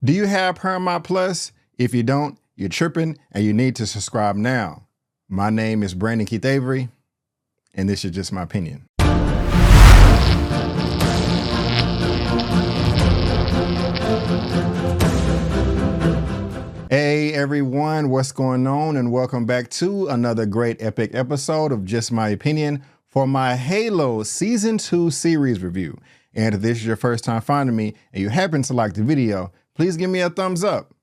Do you have Paramount Plus? If you don't, you're tripping and you need to subscribe now. My name is Brandon Keith Avery, and this is just my opinion. Hey everyone, what's going on? And welcome back to another great epic episode of Just My Opinion for my Halo Season 2 series review. And if this is your first time finding me and you happen to like the video, please give me a thumbs up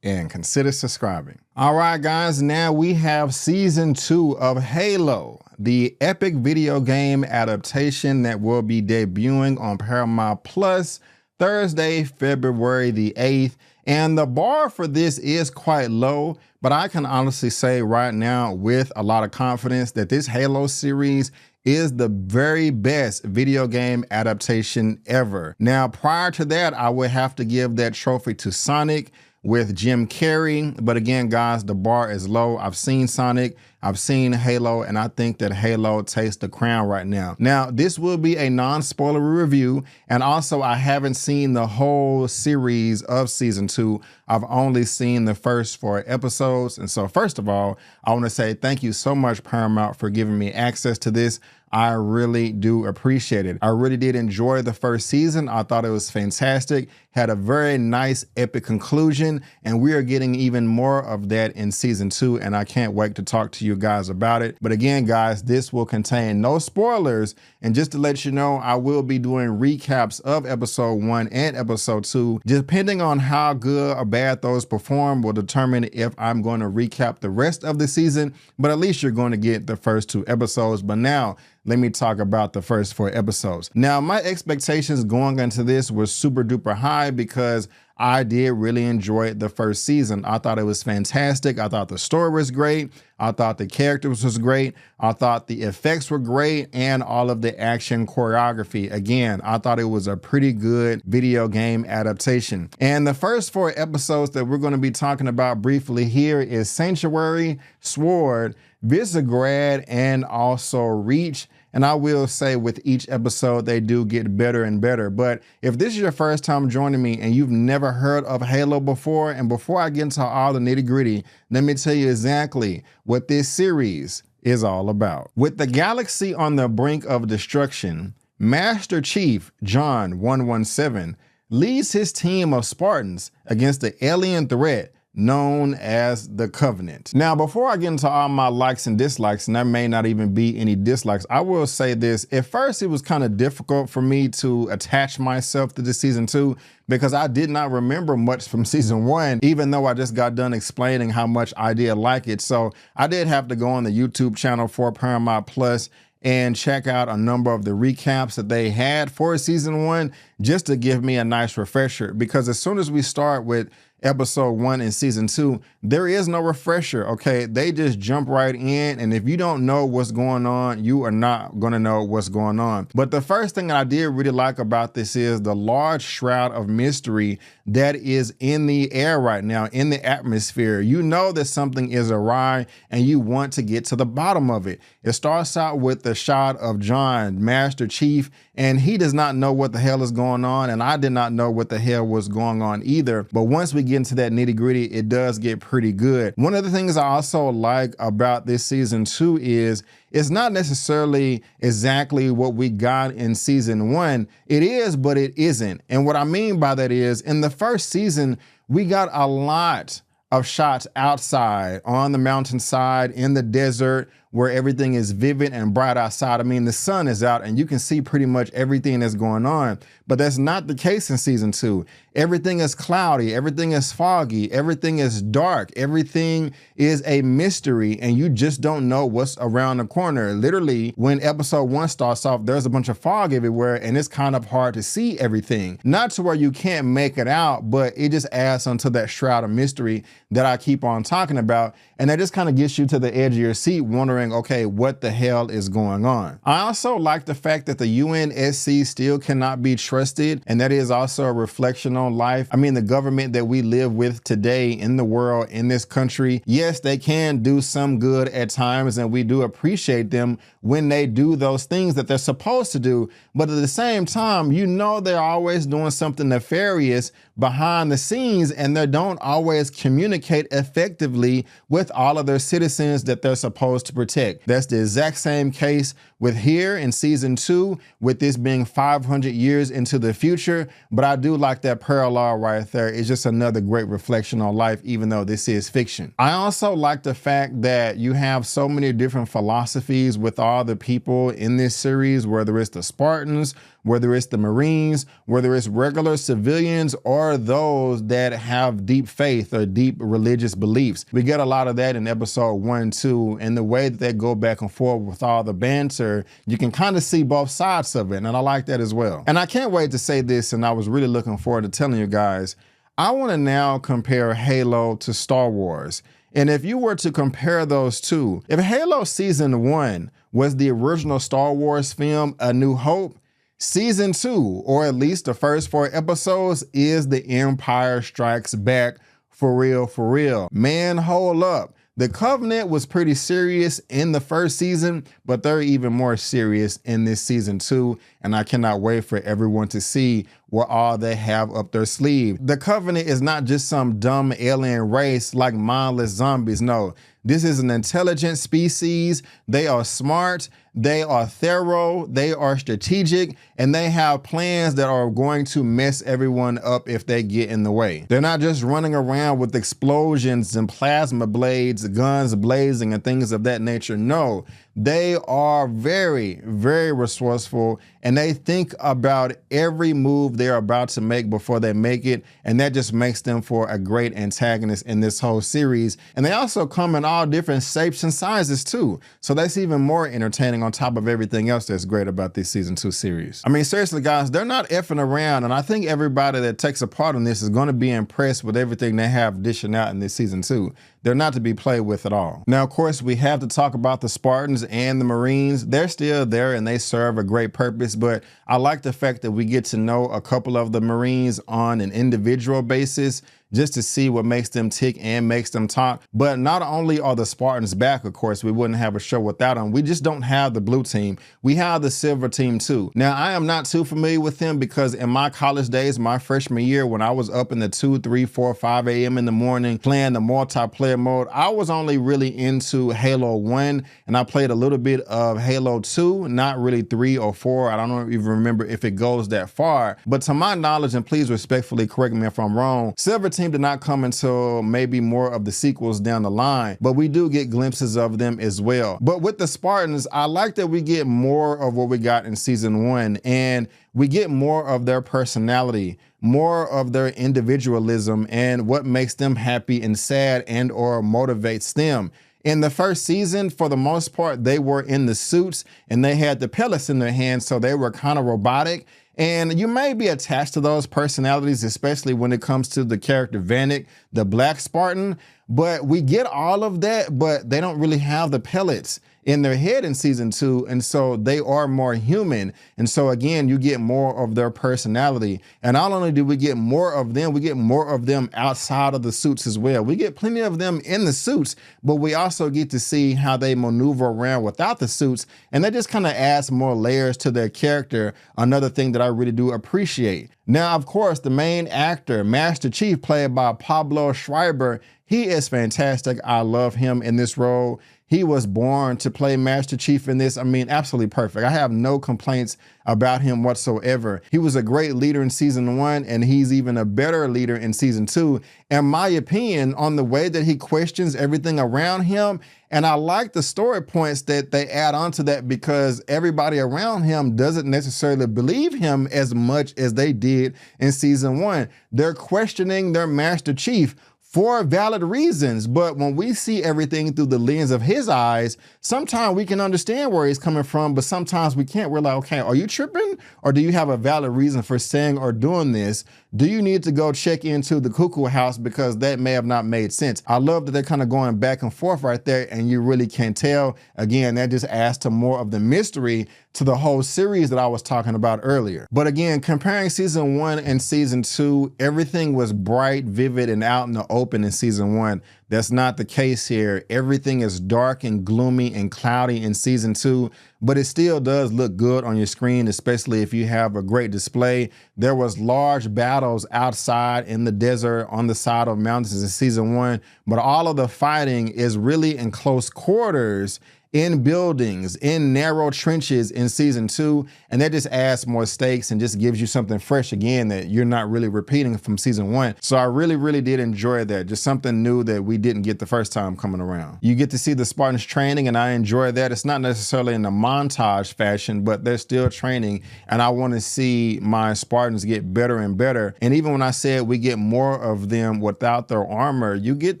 and consider subscribing. All right, guys, now we have Season 2 of Halo, the epic video game adaptation that will be debuting on Paramount Plus Thursday, February the 8th. And the bar for this is quite low, but I can honestly say right now with a lot of confidence that this Halo series is the very best video game adaptation ever. Now, prior to that, I would have to give that trophy to Sonic with Jim Carrey. But again, guys, the bar is low. I've seen Sonic, I've seen Halo, and I think that Halo takes the crown right now. Now, this will be a non-spoilery review. And also, I haven't seen the whole series of Season 2. I've only seen the first 4 episodes. And so first of all, I want to say thank you so much, Paramount, for giving me access to this. I really do appreciate it. I really did enjoy the first season. I thought it was fantastic, had a very nice epic conclusion, and we are getting even more of that in Season 2, and I can't wait to talk to you guys about it. But again, guys, this will contain no spoilers, and just to let you know, I will be doing recaps of Episode 1 and Episode 2. Depending on how good or bad those perform will determine if I'm going to recap the rest of the season, but at least you're going to get the first 2 episodes. But now, let me talk about the first 4 episodes. Now, my expectations going into this were super duper high because I did really enjoy the first season. I thought it was fantastic. I thought the story was great. I thought the characters was great. I thought the effects were great, and all of the action choreography. Again, I thought it was a pretty good video game adaptation. And the first 4 episodes that we're going to be talking about briefly here is Sanctuary, Sword, Visegrad, and also Reach. And I will say with each episode, they do get better and better. But if this is your first time joining me and you've never heard of Halo before, and before I get into all the nitty gritty, let me tell you exactly what this series is all about. With the galaxy on the brink of destruction, Master Chief John 117 leads his team of Spartans against the alien threat known as the Covenant. Now, before I get into all my likes and dislikes, and there may not even be any dislikes, I will say this. At first, it was kind of difficult for me to attach myself to this Season 2 because I did not remember much from Season 1, even though I just got done explaining how much I did like it. So I did have to go on the YouTube channel for Paramount Plus and check out a number of the recaps that they had for Season 1 just to give me a nice refresher. Because as soon as we start with Episode 1 in Season 2, there is no refresher, okay? They just jump right in, and if you don't know what's going on, you are not gonna know what's going on. But the first thing I did really like about this is the large shroud of mystery that is in the air right now, in the atmosphere. You know that something is awry, and you want to get to the bottom of it. It starts out with the shot of John, Master Chief, and he does not know what the hell is going on, and I did not know what the hell was going on either. But once we get into that nitty gritty, it does get pretty good. One of the things I also like about this Season 2 is it's not necessarily exactly what we got in Season 1. It is, but it isn't. And what I mean by that is in the first season, we got a lot of shots outside, on the mountainside, in the desert, where everything is vivid and bright outside. I mean, the sun is out and you can see pretty much everything that's going on, but that's not the case in Season 2. Everything is cloudy, everything is foggy, everything is dark, everything is a mystery, and you just don't know what's around the corner. Literally, when Episode 1 starts off, there's a bunch of fog everywhere and it's kind of hard to see everything. Not to where you can't make it out, but it just adds onto that shroud of mystery that I keep on talking about, and that just kind of gets you to the edge of your seat wondering wondering, okay, what the hell is going on? I also like the fact that the UNSC still cannot be trusted, and that is also a reflection on life. I mean, the government that we live with today in the world, in this country, yes, they can do some good at times, and we do appreciate them when they do those things that they're supposed to do. But at the same time, you know, they're always doing something nefarious behind the scenes, and they don't always communicate effectively with all of their citizens that they're supposed to protect. That's the exact same case with here in season 2, with this being 500 years into the future. But I do like that parallel right there. It's just another great reflection on life, even though this is fiction. I also like the fact that you have so many different philosophies with all the people in this series, whether it's the Spartans, whether it's the Marines, whether it's regular civilians, or those that have deep faith or deep religious beliefs. We get a lot of that in episode 1, 2, and the way that they go back and forth with all the banter, you can kind of see both sides of it, and I like that as well. And I can't wait to say this, and I was really looking forward to telling you guys, I want to now compare Halo to Star Wars. And if you were to compare those two, if Halo Season 1 was the original Star Wars film, A New Hope, Season 2, or at least the first 4 episodes, is The Empire Strikes Back for real, for real. Man, hold up. The Covenant was pretty serious in the first season, but they're even more serious in this season 2, and I cannot wait for everyone to see what all they have up their sleeve. The Covenant is not just some dumb alien race like mindless zombies. No, this is an intelligent species. They are smart, they are thorough, they are strategic, and they have plans that are going to mess everyone up if they get in the way. They're not just running around with explosions and plasma blades, guns blazing, and things of that nature. No, they are very, very resourceful, and they think about every move they're about to make before they make it, and that just makes them for a great antagonist in this whole series. And they also come in all different shapes and sizes too, so that's even more entertaining on top of everything else that's great about this season 2 series. I mean, seriously guys, they're not effing around, and I think everybody that takes a part in this is going to be impressed with everything they have dishing out in this season 2. They're not to be played with at all. Now, of course, we have to talk about the Spartans and the Marines. They're still there and they serve a great purpose, but I like the fact that we get to know a couple of the Marines on an individual basis, just to see what makes them tick and makes them talk. But not only are the Spartans back, of course, we wouldn't have a show without them. We just don't have the blue team. We have the silver team too. Now, I am not too familiar with them because in my college days, my freshman year, when I was up in the 2, 3, 4, 5 a.m. in the morning playing the multiplayer mode, I was only really into Halo 1, and I played a little bit of Halo 2, not really 3 or 4. I don't even remember if it goes that far. But to my knowledge, and please respectfully correct me if I'm wrong, silver team did not come until maybe more of the sequels down the line, but we do get glimpses of them as well. But with the Spartans, I like that we get more of what we got in season 1, and we get more of their personality, more of their individualism, and what makes them happy and sad and or motivates them. In the first season, for the most part, they were in the suits and they had the pellets in their hands, so they were kind of robotic. And you may be attached to those personalities, especially when it comes to the character Vanek, the Black Spartan. But we get all of that, but they don't really have the pellets in their head in season 2, and so they are more human. And so again, you get more of their personality. And not only do we get more of them, we get more of them outside of the suits as well. We get plenty of them in the suits, but we also get to see how they maneuver around without the suits, and that just kind of adds more layers to their character, another thing that I really do appreciate. Now, of course, the main actor, Master Chief, played by Pablo Schreiber, he is fantastic. I love him in this role. He was born to play Master Chief in this. I mean, absolutely perfect. I have no complaints about him whatsoever. He was a great leader in season 1, and he's even a better leader in season 2, in my opinion, on the way that he questions everything around him. And I like the story points that they add on to that, because everybody around him doesn't necessarily believe him as much as they did in season 1. They're questioning their Master Chief for valid reasons. But when we see everything through the lens of his eyes, sometimes we can understand where he's coming from, but sometimes we can't. We're like, okay, are you tripping? Or do you have a valid reason for saying or doing this? Do you need to go check into the cuckoo house because that may have not made sense? I love that they're kind of going back and forth right there, and you really can't tell. Again, that just adds to more of the mystery to the whole series that I was talking about earlier. But again, comparing season 1 and season 2, everything was bright, vivid, and out in the open in season 1. That's not the case here. Everything is dark and gloomy and cloudy in season 2, but it still does look good on your screen, especially if you have a great display. There was large battles outside in the desert on the side of mountains in season 1, but all of the fighting is really in close quarters, in buildings, in narrow trenches in season 2, and that just adds more stakes and just gives you something fresh again that you're not really repeating from season 1. So I really did enjoy that. Just something new that we didn't get the first time coming around. You get to see the Spartans training, and I enjoy that. It's not necessarily in a montage fashion, but they're still training, and I want to see my Spartans get better and better. And even when I said we get more of them without their armor, you get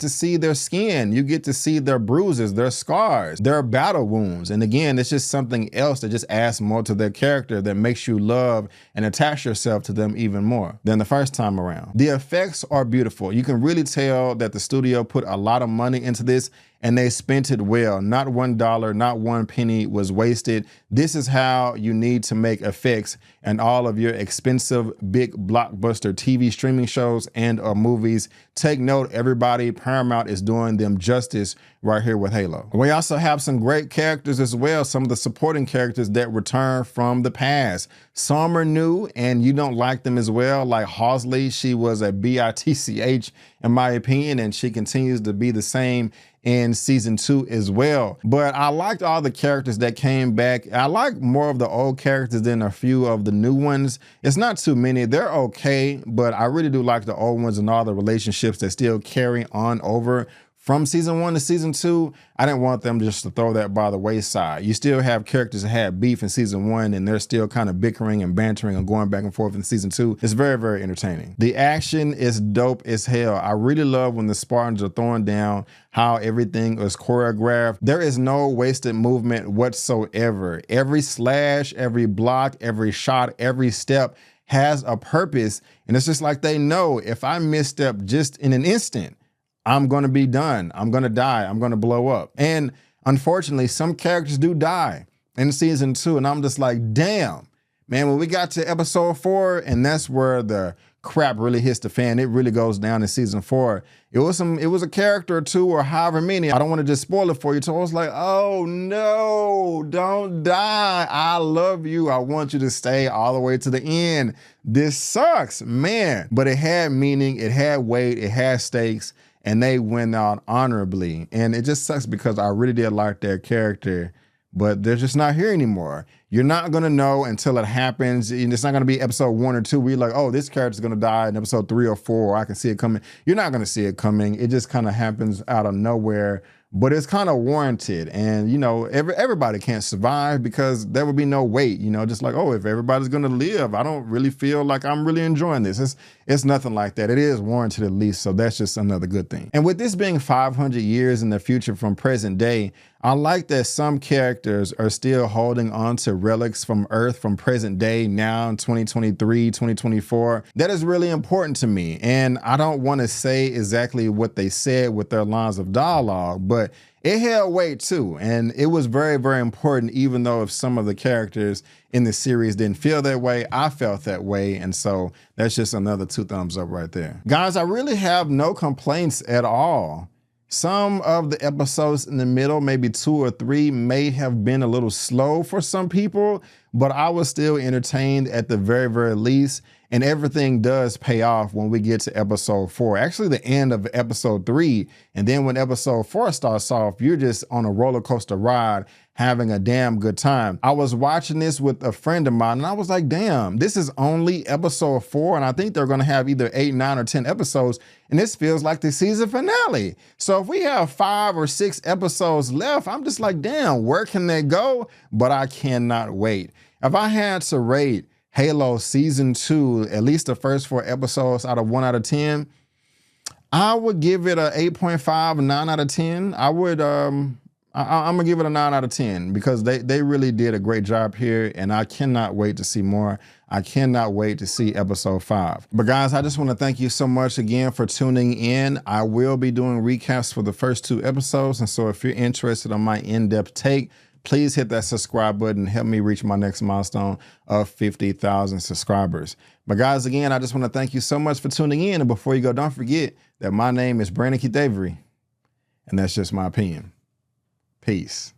to see their skin, you get to see their bruises, their scars, their battle wounds. And again, it's just something else that just adds more to their character that makes you love and attach yourself to them even more than the first time around. The effects are beautiful. You can really tell that the studio put a lot of money into this, and they spent it well. Not $1, not 1 penny was wasted. This is how you need to make effects and all of your expensive, big blockbuster TV streaming shows and or movies. Take note, everybody, Paramount is doing them justice right here with Halo. We also have some great characters as well, some of the supporting characters that return from the past. Some are new and you don't like them as well, like Halsey. She was a bitch in my opinion, and she continues to be the same in season 2 as well. But I liked all the characters that came back. I like more of the old characters than a few of the new ones. It's not too many. They're okay, but I really do like the old ones and all the relationships that still carry on over from season 1 to season 2. I didn't want them just to throw that by the wayside. You still have characters that had beef in season 1 and they're still kind of bickering and bantering and going back and forth in season 2. It's very entertaining. The action is dope as hell. I really love when the Spartans are throwing down, how everything is choreographed. There is no wasted movement whatsoever. Every slash, every block, every shot, every step has a purpose. And it's just like they know if I misstep just in an instant, I'm going to be done. I'm going to die. I'm going to blow up. And unfortunately, some characters do die in season 2. And I'm just like, damn, man, when we got to episode 4, and that's where the crap really hits the fan. It really goes down in season 4. It was a character or 2 or however many. I don't want to just spoil it for you. So I was like, oh no, don't die. I love you. I want you to stay all the way to the end. This sucks, man. But it had meaning. It had weight. It had stakes. And they went out honorably. And it just sucks because I really did like their character, but they're just not here anymore. You're not gonna know until it happens. It's not gonna be episode 1 or 2 where you're like, oh, this character's gonna die in episode 3 or 4, or I can see it coming. You're not gonna see it coming. It just kind of happens out of nowhere. But it's kind of warranted. And, you know, everybody can't survive because there would be no weight, you know, just like, oh, if everybody's going to live, I don't really feel like I'm really enjoying this. It's nothing like that. It is warranted at least. So that's just another good thing. And with this being 500 years in the future from present day, I like that some characters are still holding on to relics from Earth from present day now in 2023, 2024. That is really important to me. And I don't want to say exactly what they said with their lines of dialogue, but it held weight too. And it was very important, even though if some of the characters in the series didn't feel that way, I felt that way. And so that's just another 2 thumbs up right there. Guys, I really have no complaints at all. Some of the episodes in the middle, maybe 2 or 3, may have been a little slow for some people, but I was still entertained at the very least. And everything does pay off when we get to episode 4, actually the end of episode 3. And then when episode 4 starts off, you're just on a roller coaster ride, having a damn good time. I was watching this with a friend of mine and I was like, damn, this is only episode 4. And I think they're going to have either 8, 9, or 10 episodes. And this feels like the season finale. So if we have 5 or 6 episodes left, I'm just like, damn, where can they go? But I cannot wait. If I had to rate Halo season 2, at least the first 4 episodes out of 1 out of 10, I would give it a 8.5, 9 out of 10. I would I'm gonna give it a 9 out of 10 because they really did a great job here, and I cannot wait to see more. I cannot wait to see episode 5. But guys, I just want to thank you so much again for tuning in. I will be doing recaps for the first 2 episodes, and so if you're interested in my in-depth take, please hit that subscribe button and help me reach my next milestone of 50,000 subscribers. But guys, again, I just want to thank you so much for tuning in. And before you go, don't forget that my name is Brandon Keith Avery, and that's just my opinion. Peace.